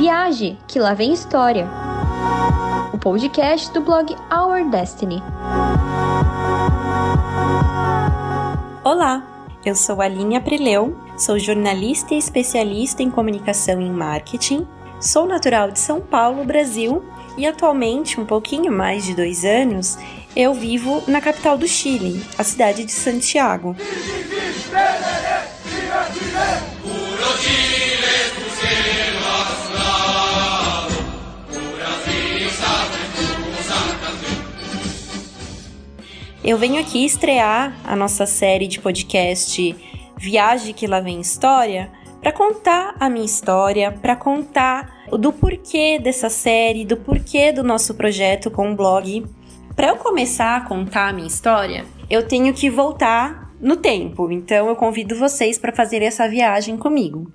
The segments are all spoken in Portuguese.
Viaje, que lá vem história. O podcast do blog Our Destiny. Olá, eu sou Aline Aprileu, sou jornalista e especialista em comunicação e marketing, sou natural de São Paulo, Brasil, e atualmente, um pouquinho mais de 2 anos, eu vivo na capital do Chile, a cidade de Santiago. Eu venho aqui estrear a nossa série de podcast Viaje, que lá vem história, para contar a minha história, para contar do porquê dessa série, do porquê do nosso projeto com o blog. Para eu começar a contar a minha história, eu tenho que voltar no tempo, então eu convido vocês para fazer essa viagem comigo.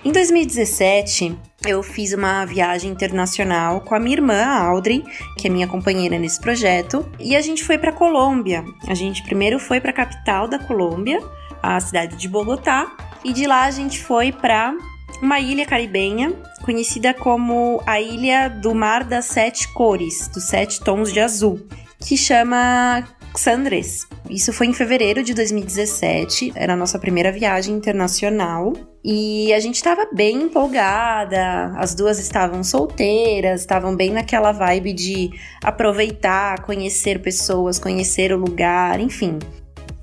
Em 2017, eu fiz uma viagem internacional com a minha irmã, a Audrey, que é minha companheira nesse projeto, e a gente foi para Colômbia. A gente primeiro foi para a capital da Colômbia, a cidade de Bogotá, e de lá a gente foi para uma ilha caribenha, conhecida como a Ilha do Mar das 7 Cores, dos 7 Tons de Azul, que chama San Andrés. Isso foi em fevereiro de 2017, era a nossa primeira viagem internacional. E a gente estava bem empolgada, as duas estavam solteiras, estavam bem naquela vibe de aproveitar, conhecer pessoas, conhecer o lugar, enfim.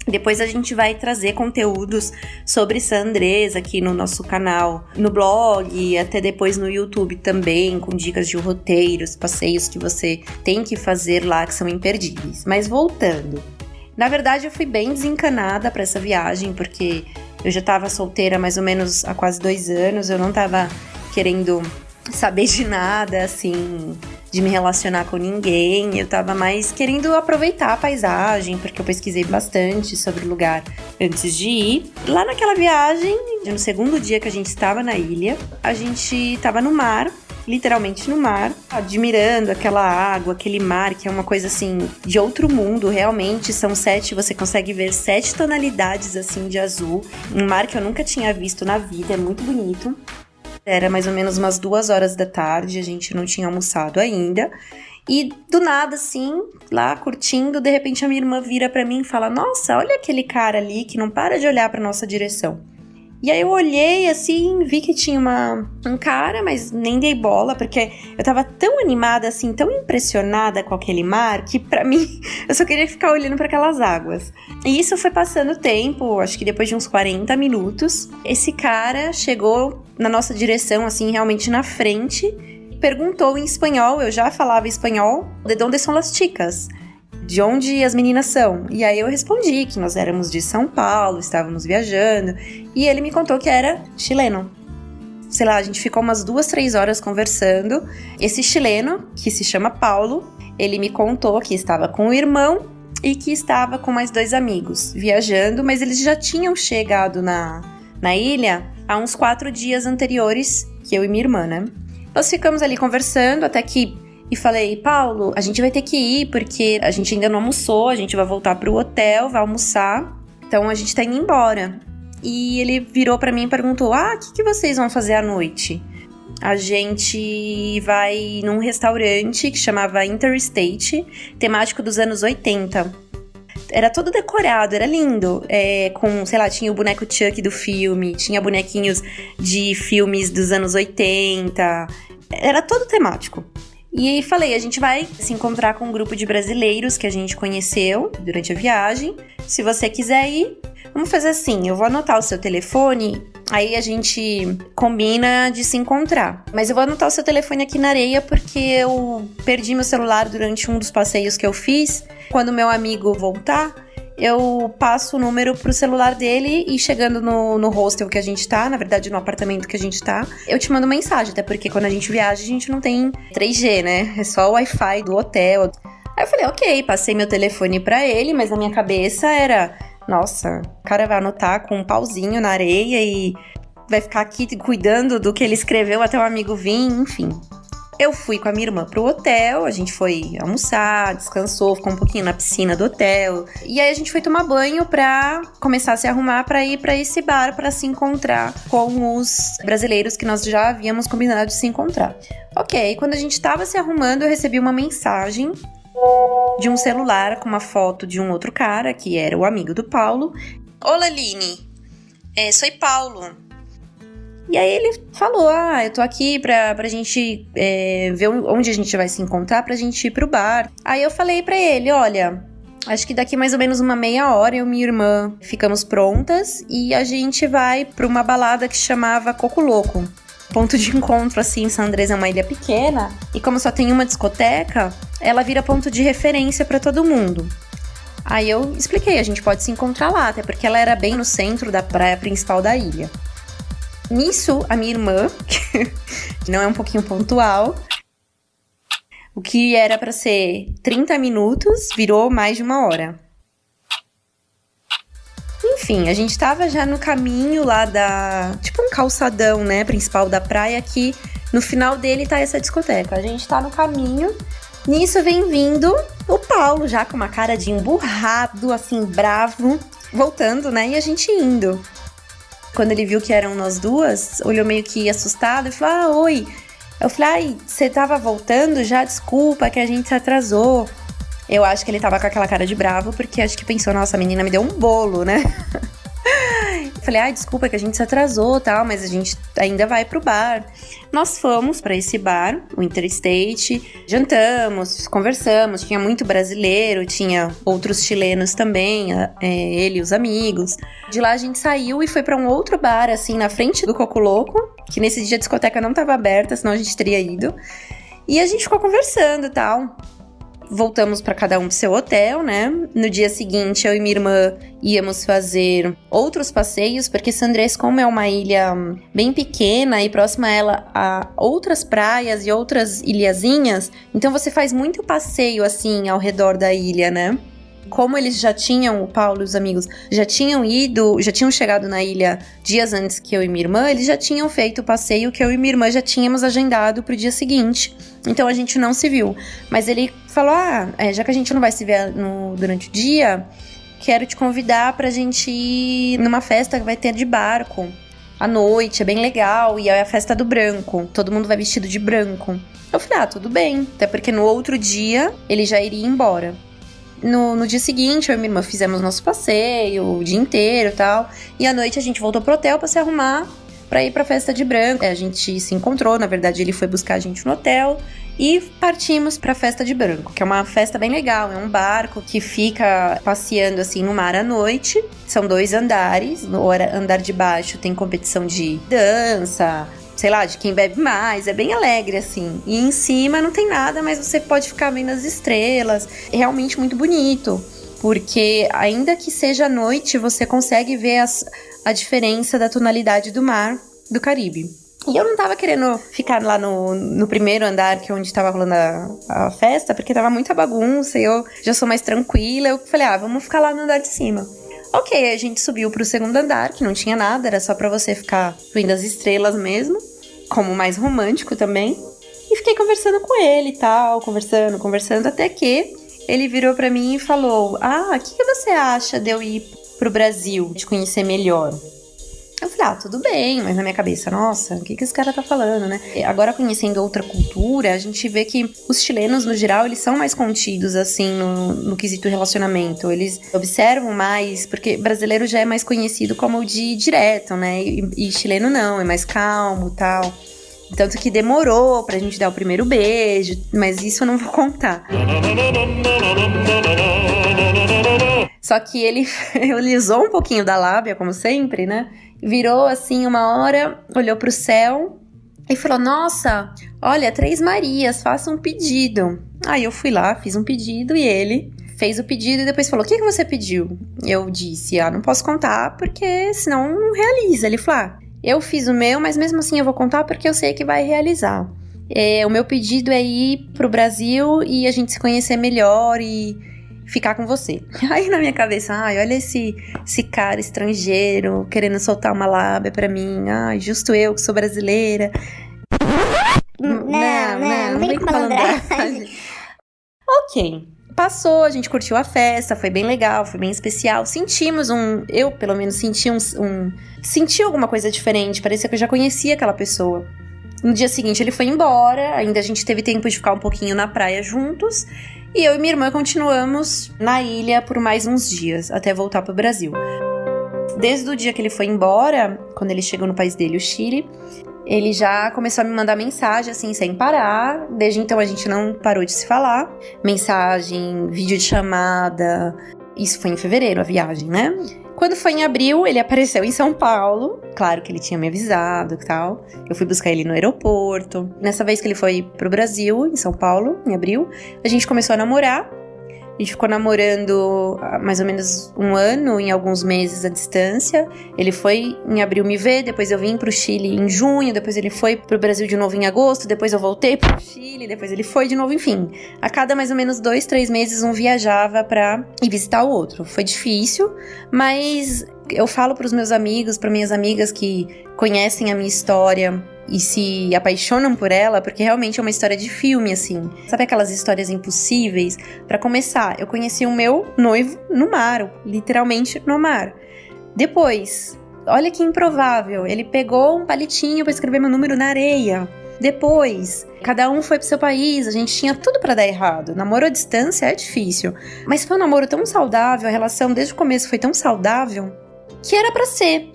Depois a gente vai trazer conteúdos sobre San Andrés aqui no nosso canal, no blog, até depois no YouTube também, com dicas de roteiros, passeios que você tem que fazer lá que são imperdíveis. Mas voltando, na verdade eu fui bem desencanada para essa viagem, porque eu já estava solteira mais ou menos há quase 2 anos, eu não estava querendo saber de nada, assim, de me relacionar com ninguém, eu estava mais querendo aproveitar a paisagem, porque eu pesquisei bastante sobre o lugar antes de ir. Lá naquela viagem, no segundo dia que a gente estava na ilha, a gente estava no mar, literalmente no mar, admirando aquela água, aquele mar, que é uma coisa assim, de outro mundo, realmente, você consegue ver 7 tonalidades assim de azul, um mar que eu nunca tinha visto na vida, é muito bonito. Era mais ou menos umas 2 horas da tarde, a gente não tinha almoçado ainda, e do nada assim, lá curtindo, de repente a minha irmã vira pra mim e fala: "Nossa, olha aquele cara ali que não para de olhar pra nossa direção". E aí eu olhei assim, vi que tinha um cara, mas nem dei bola, porque eu tava tão animada assim, tão impressionada com aquele mar, que pra mim, eu só queria ficar olhando para aquelas águas. E isso foi passando o tempo, acho que depois de uns 40 minutos, esse cara chegou na nossa direção, assim, realmente na frente, perguntou em espanhol, eu já falava espanhol: "De onde são las chicas?" De onde as meninas são? E aí eu respondi que nós éramos de São Paulo, estávamos viajando, e ele me contou que era chileno. Sei lá, a gente ficou umas 2, 3 horas conversando. Esse chileno, que se chama Paulo, ele me contou que estava com o irmão e que estava com mais 2 amigos viajando, mas eles já tinham chegado na ilha há uns 4 dias anteriores que eu e minha irmã, né? Nós ficamos ali conversando até que e falei: "Paulo, a gente vai ter que ir porque a gente ainda não almoçou, a gente vai voltar pro hotel, vai almoçar, então a gente tá indo embora". E ele virou pra mim e perguntou: "Ah, o que vocês vão fazer à noite?" "A gente vai num restaurante que chamava Interstate, temático dos anos 80. Era todo decorado, era lindo, com, sei lá, tinha o boneco Chuck do filme, tinha bonequinhos de filmes dos anos 80, era todo temático. E falei: a gente vai se encontrar com um grupo de brasileiros que a gente conheceu durante a viagem. Se você quiser ir, vamos fazer assim, eu vou anotar o seu telefone, aí a gente combina de se encontrar. Mas eu vou anotar o seu telefone aqui na areia porque eu perdi meu celular durante um dos passeios que eu fiz. Quando meu amigo voltar, eu passo o número pro celular dele e chegando no hostel que a gente tá, na verdade no apartamento que a gente tá, eu te mando mensagem, até porque quando a gente viaja a gente não tem 3G, né? É só o Wi-Fi do hotel". Aí eu falei: ok, passei meu telefone pra ele, mas na minha cabeça era: nossa, o cara vai anotar com um pauzinho na areia e vai ficar aqui cuidando do que ele escreveu até o amigo vir, enfim. Eu fui com a minha irmã pro hotel, a gente foi almoçar, descansou, ficou um pouquinho na piscina do hotel. E aí a gente foi tomar banho pra começar a se arrumar pra ir pra esse bar pra se encontrar com os brasileiros que nós já havíamos combinado de se encontrar. Ok, quando a gente tava se arrumando, eu recebi uma mensagem de um celular com uma foto de um outro cara, que era o amigo do Paulo. Olá, Aline, sou Paulo. E aí ele falou, eu tô aqui pra gente ver onde a gente vai se encontrar pra gente ir pro bar. Aí eu falei pra ele, olha, acho que daqui mais ou menos uma meia hora eu e minha irmã ficamos prontas e a gente vai pra uma balada que chamava Coco Louco. Ponto de encontro, assim, San Andrés é uma ilha pequena e como só tem uma discoteca, ela vira ponto de referência pra todo mundo. Aí eu expliquei, a gente pode se encontrar lá, até porque ela era bem no centro da praia principal da ilha. Nisso, a minha irmã, que não é um pouquinho pontual, o que era pra ser 30 minutos, virou mais de uma hora. Enfim, a gente tava já no caminho lá tipo um calçadão, né, principal da praia, que no final dele tá essa discoteca. A gente tá no caminho, nisso vem vindo o Paulo, já com uma cara de emburrado, assim, bravo, voltando, né, e a gente indo. Quando ele viu que eram nós duas, olhou meio que assustado e falou, oi. Eu falei, você tava voltando já? Desculpa que a gente se atrasou. Eu acho que ele tava com aquela cara de bravo, porque acho que pensou, nossa, a menina me deu um bolo, né? Eu falei, desculpa que a gente se atrasou e tal, mas a gente ainda vai pro bar. Nós fomos pra esse bar, o Interstate, jantamos, conversamos, tinha muito brasileiro, tinha outros chilenos também, ele e os amigos. De lá a gente saiu e foi pra um outro bar, assim, na frente do Coco Louco, que nesse dia a discoteca não tava aberta, senão a gente teria ido. E a gente ficou conversando e tal. Voltamos para cada um pro seu hotel, né? No dia seguinte, eu e minha irmã íamos fazer outros passeios, porque San Andrés, como é uma ilha bem pequena e próxima a ela a outras praias e outras ilhazinhas, então você faz muito passeio, assim, ao redor da ilha, né? Como eles já tinham, o Paulo e os amigos, já tinham chegado na ilha dias antes que eu e minha irmã, eles já tinham feito o passeio que eu e minha irmã já tínhamos agendado pro dia seguinte. Então a gente não se viu. Mas ele falou, já que a gente não vai se ver durante o dia, quero te convidar pra gente ir numa festa que vai ter de barco à noite, é bem legal, e é a festa do branco, todo mundo vai vestido de branco. Eu falei, tudo bem, até porque no outro dia ele já iria embora. No dia seguinte, eu e minha irmã fizemos nosso passeio o dia inteiro e tal. E à noite a gente voltou pro hotel pra se arrumar pra ir pra festa de branco. A gente se encontrou, na verdade ele foi buscar a gente no hotel. E partimos pra festa de branco, que é uma festa bem legal. É um barco que fica passeando assim no mar à noite. São 2 andares. No andar de baixo tem competição de dança, sei lá, de quem bebe mais, é bem alegre, assim. E em cima não tem nada, mas você pode ficar vendo as estrelas. É realmente muito bonito, porque ainda que seja noite, você consegue ver a diferença da tonalidade do mar do Caribe. E eu não tava querendo ficar lá no primeiro andar, que é onde tava rolando a festa, porque tava muita bagunça e eu já sou mais tranquila. Eu falei, vamos ficar lá no andar de cima. Ok, a gente subiu pro segundo andar, que não tinha nada, era só pra você ficar vendo as estrelas mesmo, como mais romântico também. E fiquei conversando com ele e tal, conversando, até que ele virou pra mim e falou, o que você acha de eu ir pro Brasil, te conhecer melhor? Eu falei, tudo bem, mas na minha cabeça, nossa, o que esse cara tá falando, né? Agora, conhecendo outra cultura, a gente vê que os chilenos, no geral, eles são mais contidos, assim, no quesito relacionamento. Eles observam mais, porque brasileiro já é mais conhecido como o de direto, né? E chileno não, é mais calmo e tal. Tanto que demorou pra gente dar o primeiro beijo, mas isso eu não vou contar. Só que ele usou um pouquinho da lábia, como sempre, né? Virou assim uma hora, olhou pro céu e falou, nossa, olha, 3 Marias, faça um pedido. Aí eu fui lá, fiz um pedido e ele fez o pedido e depois falou, o que você pediu? Eu disse, não posso contar porque senão não realiza. Ele falou, eu fiz o meu, mas mesmo assim eu vou contar porque eu sei que vai realizar. O meu pedido é ir pro Brasil e a gente se conhecer melhor e ficar com você. Aí na minha cabeça, olha esse cara estrangeiro querendo soltar uma lábia pra mim. Justo eu que sou brasileira. Não. vem com malandragem. Ok. Passou, a gente curtiu a festa, foi bem legal, foi bem especial. Sentimos eu pelo menos senti alguma coisa diferente, parecia que eu já conhecia aquela pessoa. No dia seguinte ele foi embora, ainda a gente teve tempo de ficar um pouquinho na praia juntos. E eu e minha irmã continuamos na ilha por mais uns dias, até voltar pro Brasil. Desde o dia que ele foi embora, quando ele chegou no país dele, o Chile, ele já começou a me mandar mensagem, assim, sem parar. Desde então a gente não parou de se falar. Mensagem, vídeo de chamada. Isso foi em fevereiro, a viagem, né? Quando foi em abril, ele apareceu em São Paulo. Claro que ele tinha me avisado e tal. Eu fui buscar ele no aeroporto. Nessa vez que ele foi pro Brasil, em São Paulo, em abril, a gente começou a namorar. A gente ficou namorando há mais ou menos um ano, em alguns meses à distância. Ele foi em abril me ver, depois eu vim pro Chile em junho, depois ele foi pro Brasil de novo em agosto, depois eu voltei pro Chile, depois ele foi de novo, enfim. A cada mais ou menos 2-3 meses um viajava pra ir visitar o outro. Foi difícil, mas eu falo pros meus amigos, para minhas amigas que conhecem a minha história e se apaixonam por ela, porque realmente é uma história de filme, assim. Sabe aquelas histórias impossíveis? Pra começar, eu conheci o meu noivo no mar, literalmente no mar. Depois, olha que improvável, ele pegou um palitinho pra escrever meu número na areia. Depois, cada um foi pro seu país, a gente tinha tudo pra dar errado. Namoro à distância é difícil, mas foi um namoro tão saudável, a relação desde o começo foi tão saudável, que era pra ser.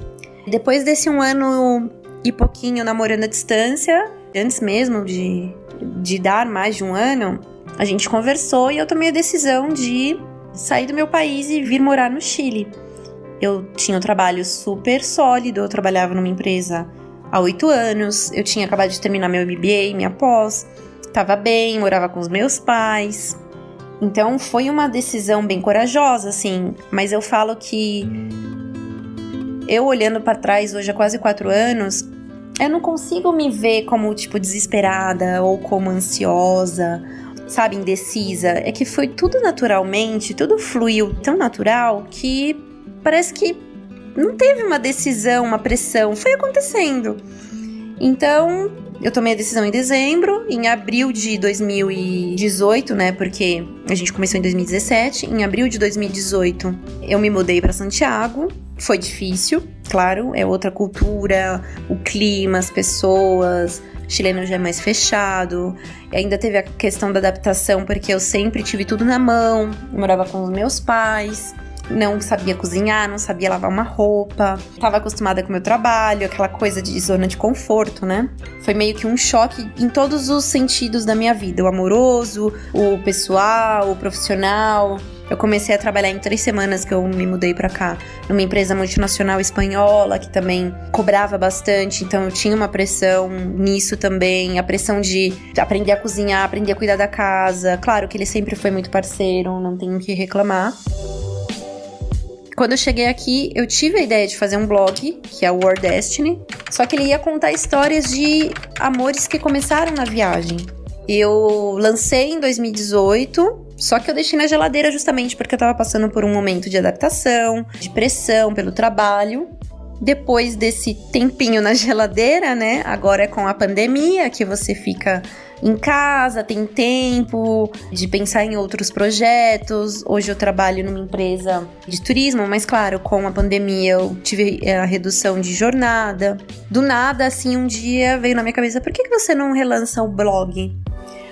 Depois desse um ano e pouquinho namorando à distância, antes mesmo de dar mais de um ano, a gente conversou e eu tomei a decisão de sair do meu país e vir morar no Chile. Eu tinha um trabalho super sólido, eu trabalhava numa empresa há 8 anos, eu tinha acabado de terminar meu MBA, minha pós, tava bem, morava com os meus pais. Então foi uma decisão bem corajosa, assim, mas eu falo que eu olhando pra trás hoje há quase 4 anos, eu não consigo me ver como, tipo, desesperada ou como ansiosa, sabe, indecisa. É que foi tudo naturalmente, tudo fluiu tão natural que parece que não teve uma decisão, uma pressão, foi acontecendo. Então, eu tomei a decisão em dezembro, em abril de 2018, né, porque a gente começou em 2017, em abril de 2018 eu me mudei para Santiago. Foi difícil, claro, é outra cultura, o clima, as pessoas, o chileno já é mais fechado. E ainda teve a questão da adaptação, porque eu sempre tive tudo na mão, eu morava com os meus pais, não sabia cozinhar, não sabia lavar uma roupa, estava acostumada com o meu trabalho, aquela coisa de zona de conforto, né? Foi meio que um choque em todos os sentidos da minha vida, o amoroso, o pessoal, o profissional. Eu comecei a trabalhar em 3 semanas que eu me mudei pra cá, numa empresa multinacional espanhola, que também cobrava bastante, então eu tinha uma pressão nisso também, a pressão de aprender a cozinhar, aprender a cuidar da casa. Claro que ele sempre foi muito parceiro, não tenho o que reclamar. Quando eu cheguei aqui, eu tive a ideia de fazer um blog, que é o Our Destiny, só que ele ia contar histórias de amores que começaram na viagem. Eu lancei em 2018, só que eu deixei na geladeira justamente porque eu tava passando por um momento de adaptação, de pressão pelo trabalho. Depois desse tempinho na geladeira, né? Agora é com a pandemia que você fica em casa, tem tempo de pensar em outros projetos. Hoje eu trabalho numa empresa de turismo, mas claro, com a pandemia eu tive a redução de jornada. Do nada, assim, um dia veio na minha cabeça, por que você não relança o blog?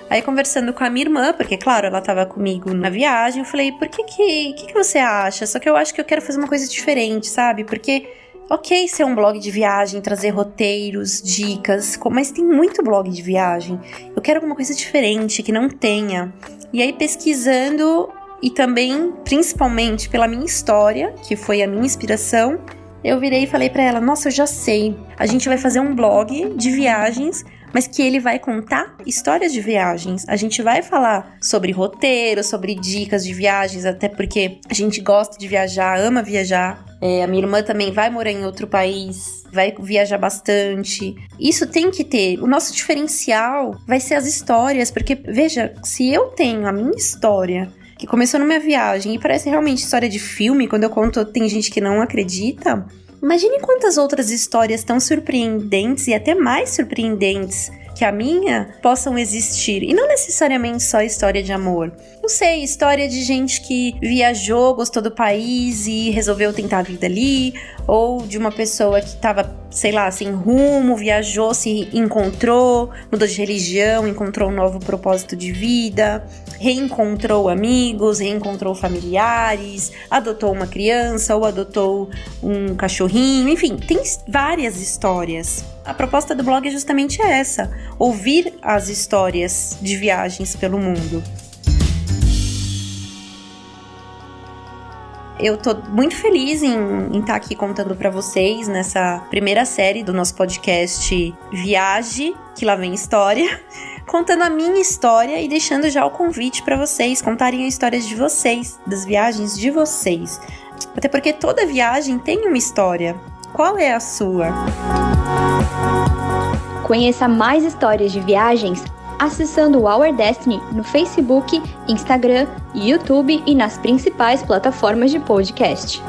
Aí conversando com a minha irmã, porque claro, ela tava comigo na viagem, eu falei, por que você acha? Só que eu acho que eu quero fazer uma coisa diferente, sabe? Porque ok ser um blog de viagem, trazer roteiros, dicas, mas tem muito blog de viagem. Eu quero alguma coisa diferente, que não tenha. E aí pesquisando, e também, principalmente pela minha história, que foi a minha inspiração, eu virei e falei pra ela, nossa, eu já sei, a gente vai fazer um blog de viagens, mas que ele vai contar histórias de viagens. A gente vai falar sobre roteiro, sobre dicas de viagens, até porque a gente gosta de viajar, ama viajar. A minha irmã também vai morar em outro país, vai viajar bastante. Isso tem que ter. O nosso diferencial vai ser as histórias, porque, veja, se eu tenho a minha história, que começou na minha viagem, e parece realmente história de filme, quando eu conto tem gente que não acredita, imagine quantas outras histórias tão surpreendentes e até mais surpreendentes que a minha possam existir. E não necessariamente só história de amor. Não sei, história de gente que viajou, gostou do país e resolveu tentar a vida ali, ou de uma pessoa que tava, sei lá, sem rumo, viajou, se encontrou, mudou de religião, encontrou um novo propósito de vida, reencontrou amigos, reencontrou familiares, adotou uma criança ou adotou um cachorrinho, enfim, tem várias histórias. A proposta do blog é justamente essa, ouvir as histórias de viagens pelo mundo. Eu tô muito feliz em estar aqui contando pra vocês nessa primeira série do nosso podcast Viaje, que lá vem história, contando a minha história e deixando já o convite pra vocês contarem as histórias de vocês, das viagens de vocês. Até porque toda viagem tem uma história. Qual é a sua? Conheça mais histórias de viagens acessando o Our Destiny no Facebook, Instagram, YouTube e nas principais plataformas de podcast.